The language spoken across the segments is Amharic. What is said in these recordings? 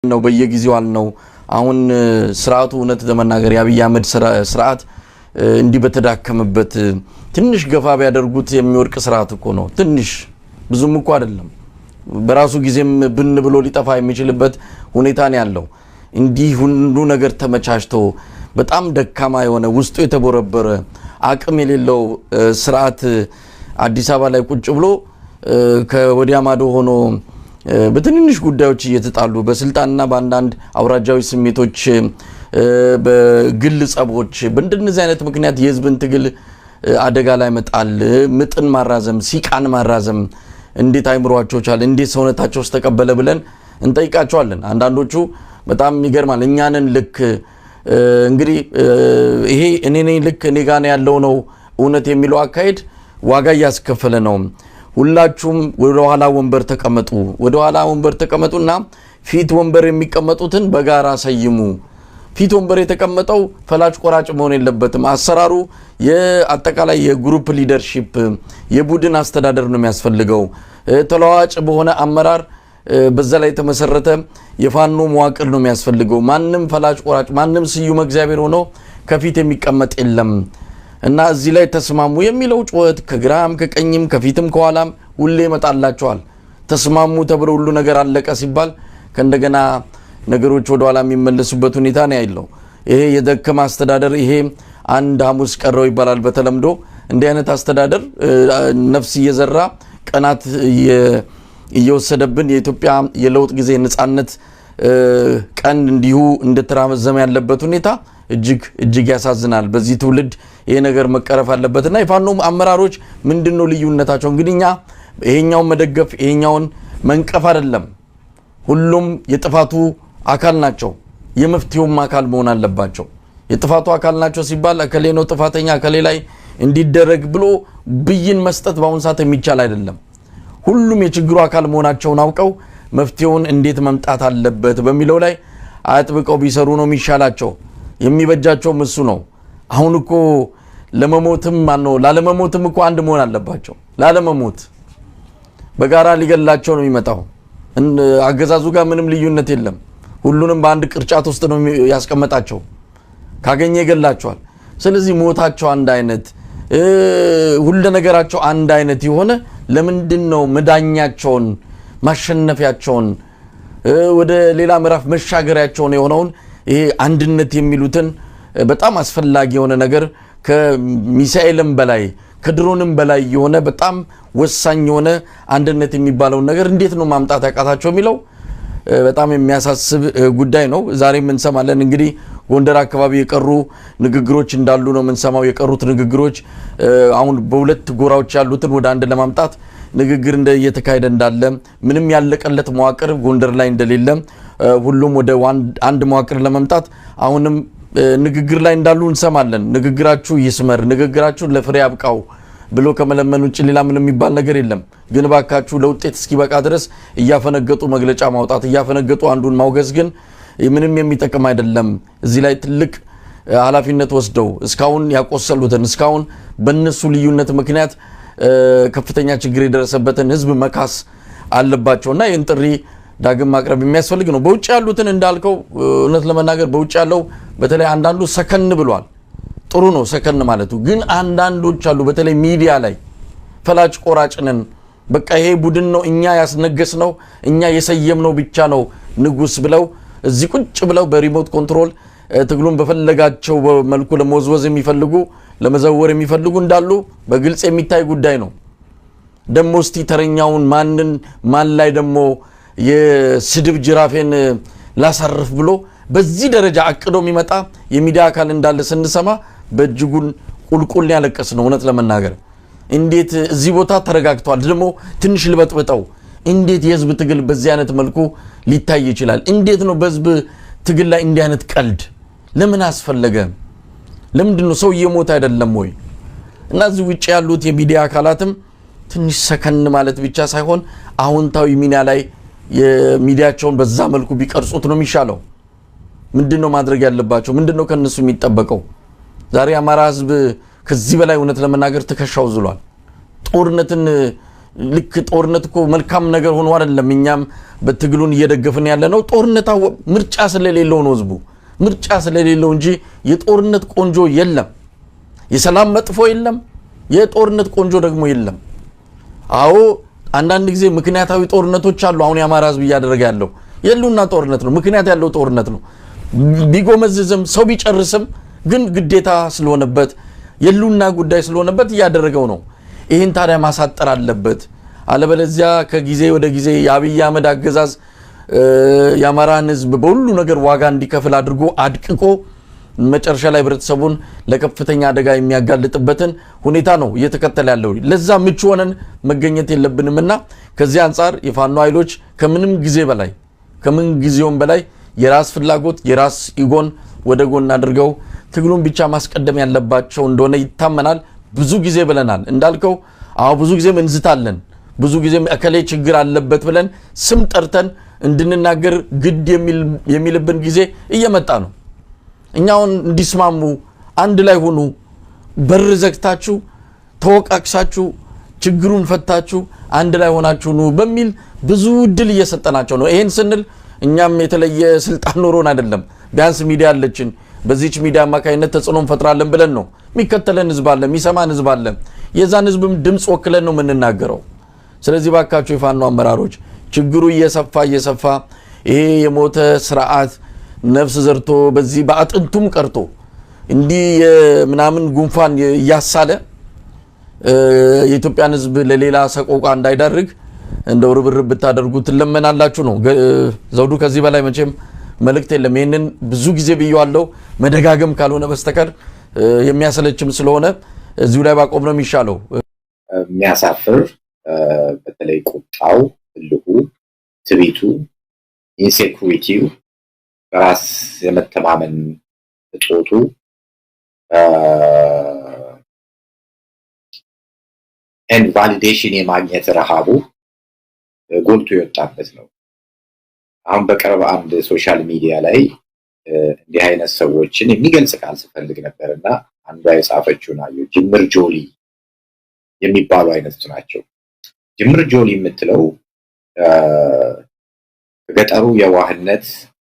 ነው በየጊዜው አልነው አሁን ስርዓቱ እውነት ለመናገር የአብይ አህመድ ስርዓት እንዲህ በተዳከመበት ትንሽ ገፋ ቢያደርጉት የሚወርቅ ስርዓት እኮ ነው ትንሽ ብዙም እኮ አይደለም በራሱ ጊዜም ብን ብሎ ሊጠፋ የሚችልበት ሁኔታ ነው ያለው እንዲህ ሁሉ ነገር ተመቻችቶ በጣም ደካማ የሆነ ውስጡ የተቦረበረ አቅም የሌለው ስርዓት አዲስ አበባ ላይ ቁጭ ብሎ ከወዲያ ማዶ ሆኖ በትንንሽ ጉዳዮች እየተጣሉ በስልጣንና በአንዳንድ አውራጃዊ ስሜቶች በግል ጸቦች በእንደነዚህ አይነት ምክንያት የህዝብን ትግል አደጋ ላይ መጣል ምጥን ማራዘም ሲቃን ማራዘም እንዴት አይምሯቸው ቻለ እንዴት ሰውነታቸው ተቀበለ ብለን እንጠይቃቸዋለን አንዳንዶቹ በጣም ይገርማል እኛንን ልክ እንግዲህ ይሄ እኔ ነኝ ልክ እኔ ጋር ያለው ነው እውነት የሚለው አካሄድ ዋጋ ያስከፈለ ነው ሁላችሁም ወደ ኋላ ወንበር ተቀመጡና ፊት ወንበር የሚቀመጡትን በጋራ ሰይሙ ፊት ወንበር የተቀመጠው ፈላጭ ቆራጭ መሆን የለበትም አሰራሩ የአጠቃላይ የግሩፕ ሊደርሺፕ የቡድን አስተዳደር ነው የሚያስፈልገው ተለዋጭ በሆነ አመራር በዛ ላይ ተመሰረተ የፋኖ መዋቅር ነው የሚያስፈልገው ማንንም ፈላጭ ቆራጭ ማንንም ስዩም እግዚአብሔር ሆኖ ከፊት የሚቀመጥ የለም እና እዚህ ላይ ተስማሙ የሚለው ጩኸት ከግራም ከቀኝም ከፊትም ከኋላም ሁሌ ይመጣላቸዋል ተስማሙ ተብሎ ሁሉ ነገር አለቀ ሲባል ከእንደገና ነገሮች ወደ ኋላ የሚመለሱበት ሁኔታ ነው ያለው ይሄ የደከማ አስተዳደር ይሄ አንድ ሐሙስ ቀረው ይባላል በተለምዶ እንዲህ አይነት አስተዳደር ነፍስ እየዘራ ቀናት እየወሰደብን የኢትዮጵያ የለውጥ ጊዜ ነጻነት ቀን እንዲሁ እንደተራመዘመ ያለበት ሁኔታ እጅግ ያሳዝናል በዚህ ትውልድ ይሄ ነገር መቀረፍ አለበትና የፋኖ አመራሮች ምንድነው ልዩነታቸው እንግዲህኛ ይሄኛው መደገፍ ይሄኛውን መንቀፍ አይደለም ሁሉም የጥፋቱ አካል ናቸው የመፍትሄውም አካል መሆን አለባቸው የጥፋቱ አካል ናቸው ሲባል አከሌ ነው ጥፋተኛ አከሌ ላይ እንዲደረግ ብሎ ብይን መስጠት ባሁን ሰዓት የሚቻል አይደለም ሁሉም የችግሩ አካል መሆናቸውን አውቀው መፍትሄውን እንዴት መምጣት አለበት በሚለው ላይ አጥብቀው ቢሰሩ ነው የሚሻላቸው የሚበጃቸው እሱ ነው አሁን እኮ ለመሞትም ማነው ላለመሞትም እኮ አንድ መሆን አለባቸው ላለመሞት በጋራ ሊገላቸው ነው የሚመጣው አገዛዙ ጋር ምንም ልዩነት የለም ሁሉንም በአንድ ቅርጫት ውስጥ ነው ያስቀመጣቸው ካገኘ ይገላቸዋል ስለዚህ ሞታቸው አንድ አይነት ሁሉ ነገራቸው አንድ አይነት የሆነ ለምንድነው መዳኛቸውን ማሸነፊያቸውን ወደ ሌላ ምዕራፍ መሻገሪያቸውን የሆነውን ይሄ አንድነት የሚሉትን በጣም አስፈላጊ የሆነ ነገር ከሚሳኤልም በላይ ከድሮንም በላይ የሆነ በጣም ወሳኝ የሆነ አንድነት የሚባለው ነገር እንዴት ነው ማምጣት ያቃታቸው የሚለው በጣም የሚያሳስብ ጉዳይ ነው ዛሬም እንሰማለን እንግዲህ ጎንደር አካባቢ የቀሩ ንግግሮች እንዳሉ ነው የምንሰማው የቀሩት ንግግሮች አሁን በሁለት ጎራዎች ያሉትን ወደ አንድ ለማምጣት ንግግር እየተካሄደ እንዳለ ምንም ያለቀለት መዋቅር ጎንደር ላይ እንደሌለ ሁሉም ወደ አንድ መዋቅር ለማምጣት አሁንም ንግግር ላይ እንዳሉ እንሰማለን ንግግራችሁ ይስመር ንግግራችሁ ለፍሬ ያብቃው ብሎ ከመለመን ውጭ ሌላ ምንም የሚባል ነገር የለም ግን ባካችሁ ለውጤት እስኪበቃ ድረስ እያፈነገጡ መግለጫ ማውጣት እያፈነገጡ አንዱን ማውገዝ ግን ምንም የሚጠቅም አይደለም እዚህ ላይ ትልቅ ኃላፊነት ወስደው እስካሁን ያቆሰሉትን እስካሁን በእነሱ ልዩነት ምክንያት ከፍተኛ ችግር የደረሰበትን ህዝብ መካስ አለባቸውና ይህን ጥሪ ዳግም ማቅረብ የሚያስፈልግ ነው በውጭ ያሉትን እንዳልከው እውነት ለመናገር በውጭ ያለው በተለይ አንዳንዱ ሰከን ብሏል ጥሩ ነው ሰከን ማለቱ ግን አንዳንዶች አሉ በተለይ ሚዲያ ላይ ፈላጭ ቆራጭነን በቃ ይሄ ቡድን ነው እኛ ያስነገስነው እኛ የሰየምነው ብቻ ነው ንጉስ ብለው እዚህ ቁጭ ብለው በሪሞት ኮንትሮል ትግሉን በፈለጋቸው መልኩ ለመወዝወዝ የሚፈልጉ ለመዘወር የሚፈልጉ እንዳሉ በግልጽ የሚታይ ጉዳይ ነው ደሞ እስቲ ተረኛውን ማን ላይ ደሞ የስድብ ጅራፌን ላሳርፍ ብሎ በዚህ ደረጃ አቅዶ የሚመጣ የሚዲያ አካል እንዳለ ስንሰማ በእጅጉን ቁልቁል ያለቀስ ነው እውነት ለመናገር እንዴት እዚህ ቦታ ተረጋግቷል ደሞ ትንሽ ልበጥበጠው እንዴት የህዝብ ትግል በዚህ አይነት መልኩ ሊታይ ይችላል እንዴት ነው በህዝብ ትግል ላይ እንዲህ አይነት ቀልድ ለምን አስፈለገ ለምንድነው ሰው እየሞተ አይደለም ወይ እና እዚህ ውጪ ያሉት የሚዲያ አካላትም ትንሽ ሰከን ማለት ብቻ ሳይሆን አሁንታዊ ሚና ላይ የሚዲያቸውን በዛ መልኩ ቢቀርጹት ነው የሚሻለው ምንድነው ማድረግ ያለባቸው ምንድነው ከነሱ የሚጠበቀው ዛሬ አማራ ህዝብ ከዚህ በላይ እውነት ለመናገር ተከሻው ዝሏል ጦርነትን ልክ ጦርነት እኮ መልካም ነገር ሆኖ አይደለም እኛም በትግሉን እየደገፍን ያለ ነው። ጦርነት ምርጫ ስለሌለው ነው ህዝቡ ምርጫ ስለሌለው እንጂ የጦርነት ቆንጆ የለም፣ የሰላም መጥፎ የለም፣ የጦርነት ቆንጆ ደግሞ የለም። አዎ አንዳንድ ጊዜ ምክንያታዊ ጦርነቶች አሉ። አሁን የአማራ ህዝብ እያደረገ ያለው የሉና ጦርነት ነው፣ ምክንያት ያለው ጦርነት ነው። ቢጎመዝዝም ሰው ቢጨርስም ግን ግዴታ ስለሆነበት የሉና ጉዳይ ስለሆነበት እያደረገው ነው። ይህን ታዲያ ማሳጠር አለበት። አለበለዚያ ከጊዜ ወደ ጊዜ የአብይ አህመድ አገዛዝ የአማራን ህዝብ በሁሉ ነገር ዋጋ እንዲከፍል አድርጎ አድቅቆ መጨረሻ ላይ ህብረተሰቡን ለከፍተኛ አደጋ የሚያጋልጥበትን ሁኔታ ነው እየተከተለ ያለው። ለዛ ምቹ ሆነን መገኘት የለብንምና ከዚህ አንፃር የፋኖ ኃይሎች ከምንም ጊዜውም በላይ የራስ ፍላጎት የራስ ኢጎን ወደ ጎን አድርገው ትግሉን ብቻ ማስቀደም ያለባቸው እንደሆነ ይታመናል። ብዙ ጊዜ ብለናል እንዳልከው። ብዙ ጊዜ እንዝታለን፣ ብዙ ጊዜ እከሌ ችግር አለበት ብለን ስም ጠርተን እንድንናገር ግድ የሚልብን ጊዜ እየመጣ ነው። እኛውን እንዲስማሙ አንድ ላይ ሆኑ፣ በር ዘግታችሁ ተወቃቅሳችሁ ችግሩን ፈታችሁ አንድ ላይ ሆናችሁ ነው በሚል ብዙ ድል እየሰጠናቸው ነው። ይሄን ስንል እኛም የተለየ ስልጣን ኖሮን አይደለም። ቢያንስ ሚዲያ አለችን፣ በዚህች ሚዲያ አማካይነት ተጽዕኖ እንፈጥራለን ብለን ነው። የሚከተለን ህዝብ አለ፣ የሚሰማን ህዝብ አለ። የዛን ህዝብም ድምጽ ወክለን ነው የምንናገረው። ስለዚህ ባካችሁ የፋኖ አመራሮች ችግሩ እየሰፋ ይሄ የሞተ ስርዓት ነፍስ ዘርቶ በዚህ በአጥንቱም ቀርቶ እንዲህ ምናምን ጉንፋን እያሳለ የኢትዮጵያን ህዝብ ለሌላ ሰቆቃ እንዳይዳርግ እንደው ርብርብ ብታደርጉት ለመናላችሁ ነው። ዘውዱ ከዚህ በላይ መቼም መልእክት የለም። ይሄንን ብዙ ጊዜ ብየዋለሁ፣ መደጋገም ካልሆነ በስተቀር የሚያሰለችም ስለሆነ እዚሁ ላይ ባቆም ነው የሚሻለው። የሚያሳፍር በተለይ ቁጣው፣ እልሁ፣ ትቢቱ፣ ኢንሴኩሪቲው፣ በራስ የመተማመን እጦቱ ኤንድ ቫሊዴሽን የማግኘት ረሃቡ ጎልቶ የወጣበት ነው። አሁን በቅርብ አንድ ሶሻል ሚዲያ ላይ እንዲህ አይነት ሰዎችን የሚገልጽ ቃል ስፈልግ ነበርና አንዷ የጻፈችውን አየሁ። ጅምር ጆሊ የሚባሉ አይነት ናቸው። ጅምር ጆሊ የምትለው ገጠሩ የዋህነት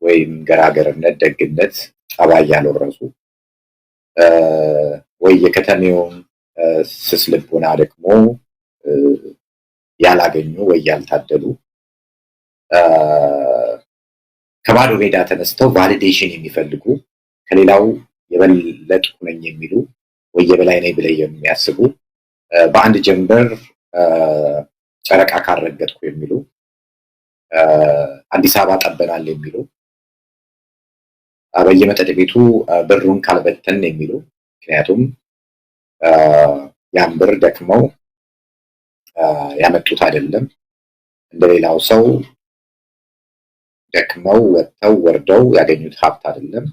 ወይም ገራገርነት፣ ደግነት ጠባይ ያልወረሱ ወይ የከተሜውን ስስ ልቦና ደግሞ ያላገኙ ወይ ያልታደሉ ከባዶ ሜዳ ተነስተው ቫሊዴሽን የሚፈልጉ ከሌላው የበለጥኩ ነኝ የሚሉ ወይ የበላይ ነኝ ብለው የሚያስቡ በአንድ ጀንበር ጨረቃ ካረገጥኩ የሚሉ አዲስ አበባ ጠበናል የሚሉ በየመጠጥ ቤቱ ብሩን ካልበተን የሚሉ ምክንያቱም ያን ብር ደክመው ያመጡት አይደለም፣ እንደሌላው ሰው ደክመው ወጥተው ወርደው ያገኙት ሀብት አይደለም።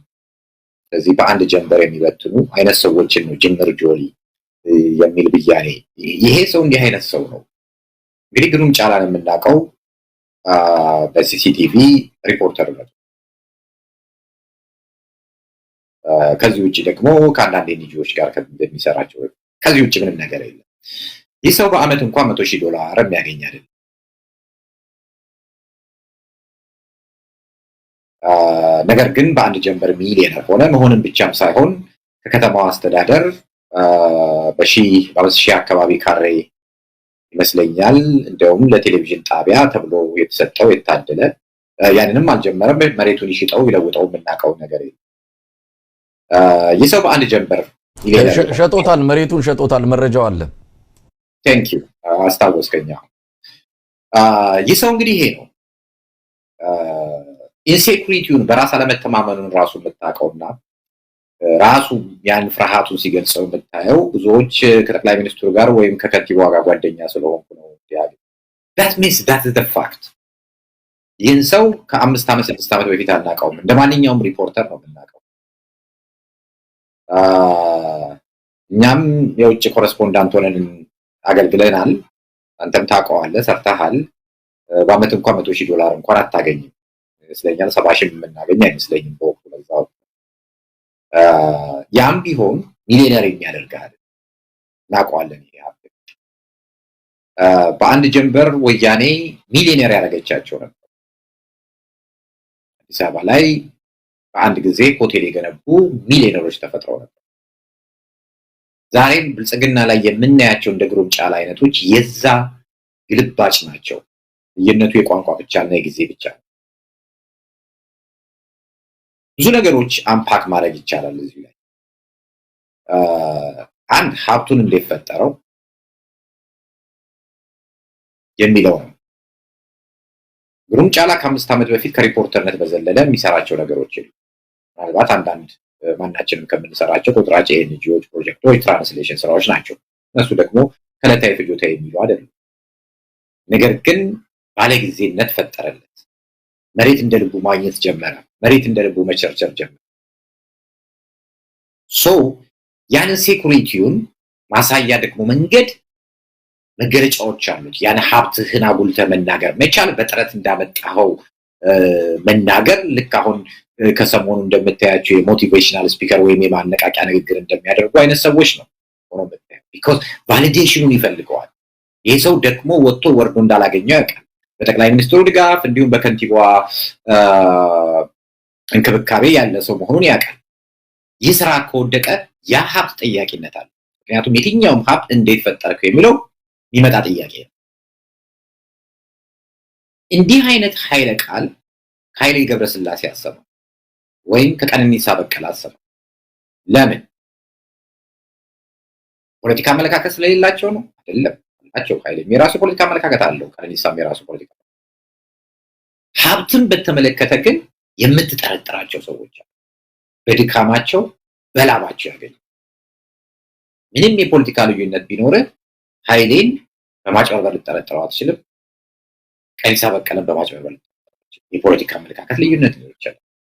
ስለዚህ በአንድ ጀንበር የሚበትኑ አይነት ሰዎችን ነው ጅምር ጆሊ የሚል ብያኔ። ይሄ ሰው እንዲህ አይነት ሰው ነው። እንግዲህ ግሩም ጫላን የምናውቀው በሲሲቲቪ ሪፖርተር ነው። ከዚህ ውጭ ደግሞ ከአንዳንድ ኤንጂኦዎች ጋር እንደሚሰራቸው ከዚህ ውጭ ምንም ነገር የለም። ይህ ሰው በአመት እንኳን $100,000 የሚያገኝ አይደለም። ነገር ግን በአንድ ጀንበር ሚሊዮነር ሆነ። መሆንም ብቻም ሳይሆን ከከተማው አስተዳደር በ5,000 አካባቢ ካሬ ይመስለኛል እንደውም ለቴሌቪዥን ጣቢያ ተብሎ የተሰጠው የታደለ፣ ያንንም አልጀመረም። መሬቱን ይሽጠው ይለውጠው የምናውቀው ነገር የለም። ይህ ሰው በአንድ ጀንበር ሸጦታል፣ መሬቱን ሸጦታል። መረጃው አለ። ቴንክ ዩ አስታወስከኝ። ይህ ሰው እንግዲህ ይሄ ነው። ኢንሴኩሪቲውን በራስ አለመተማመኑን ራሱ የምታውቀውና ራሱ ያን ፍርሃቱን ሲገልጸው የምታየው ብዙዎች ከጠቅላይ ሚኒስትሩ ጋር ወይም ከከንቲባዋ ጋር ጓደኛ ስለሆንኩ ነው ያለ። that means that is the fact። ይህን ሰው ከ5 ዓመት 6 ዓመት በፊት አናውቀውም። እንደማንኛውም ሪፖርተር ነው የምናውቀው። እኛም የውጭ ኮረስፖንዳንት ሆነን አገልግለናል። አንተም ታውቀዋለህ፣ ሰርተሃል። በአመት እንኳን $100,000 እንኳን አታገኝም ይመስለኛል። 70,000 የምናገኝ አይመስለኝም በወቅቱ ለዛው። ያም ቢሆን ሚሊዮነር የሚያደርጋል እናውቀዋለን። ይሄ በአንድ ጀንበር ወያኔ ሚሊዮነር ያደረገቻቸው ነበር። አዲስ አበባ ላይ በአንድ ጊዜ ሆቴል የገነቡ ሚሊዮነሮች ተፈጥረው ነበር። ዛሬም ብልጽግና ላይ የምናያቸው እንደ ግሩም ጫላ አይነቶች የዛ ግልባጭ ናቸው። ልዩነቱ የቋንቋ ብቻና የጊዜ ብቻ ነው። ብዙ ነገሮች አምፓክ ማድረግ ይቻላል እዚህ ላይ። አንድ ሀብቱን እንዴት ፈጠረው የሚለው ነው። ግሩም ጫላ ከ5 ዓመት በፊት ከሪፖርተርነት በዘለለ የሚሰራቸው ነገሮች የሉ። ምናልባት አንዳንድ ማናችንም ከምንሰራቸው ቁጥራጭ የኤንጂኦዎች ፕሮጀክቶች፣ ትራንስሌሽን ስራዎች ናቸው። እነሱ ደግሞ ከዕለታዊ ፍጆታ የሚሉ አይደሉም። ነገር ግን ባለጊዜነት ፈጠረለት። መሬት እንደ ልቡ ማግኘት ጀመረ። መሬት እንደ ልቡ መቸርቸር ጀመረ። ያንን ሴኩሪቲውን ማሳያ ደግሞ መንገድ መገለጫዎች አሉት። ያን ሀብትህን አጉልተህ መናገር መቻል፣ በጥረት እንዳመጣኸው መናገር። ልክ አሁን ከሰሞኑ እንደምታያቸው የሞቲቬሽናል ስፒከር ወይም የማነቃቂያ ንግግር እንደሚያደርጉ አይነት ሰዎች ነው ሆኖ የምታየው። ቢኮዝ ቫሊዴሽኑን ይፈልገዋል። ይህ ሰው ደግሞ ወጥቶ ወርዶ እንዳላገኘው ያውቃል። በጠቅላይ ሚኒስትሩ ድጋፍ እንዲሁም በከንቲባዋ እንክብካቤ ያለ ሰው መሆኑን ያውቃል። ይህ ስራ ከወደቀ ያ ሀብት ጠያቂነት አለ። ምክንያቱም የትኛውም ሀብት እንዴት ፈጠርከው የሚለው የሚመጣ ጥያቄ ነው። እንዲህ አይነት ኃይለ ቃል ከኃይሌ ገብረስላሴ አሰማ ወይም ከቀነኒሳ በቀለ አሰማ። ለምን? ፖለቲካ አመለካከት ስለሌላቸው ነው? አይደለም። አላቸው። ኃይሌም የራሱ ፖለቲካ አመለካከት አለው። ቀነኒሳም የራሱ ፖለቲካ። ሀብትን በተመለከተ ግን የምትጠረጥራቸው ሰዎች አሉ። በድካማቸው በላባቸው ያገኙ። ምንም የፖለቲካ ልዩነት ቢኖርህ ኃይሌን በማጭበርበር ልጠረጥረው አትችልም። ቀነኒሳ በቀለን በማጭበርበር የፖለቲካ አመለካከት ልዩነት ሊኖር ይችላል።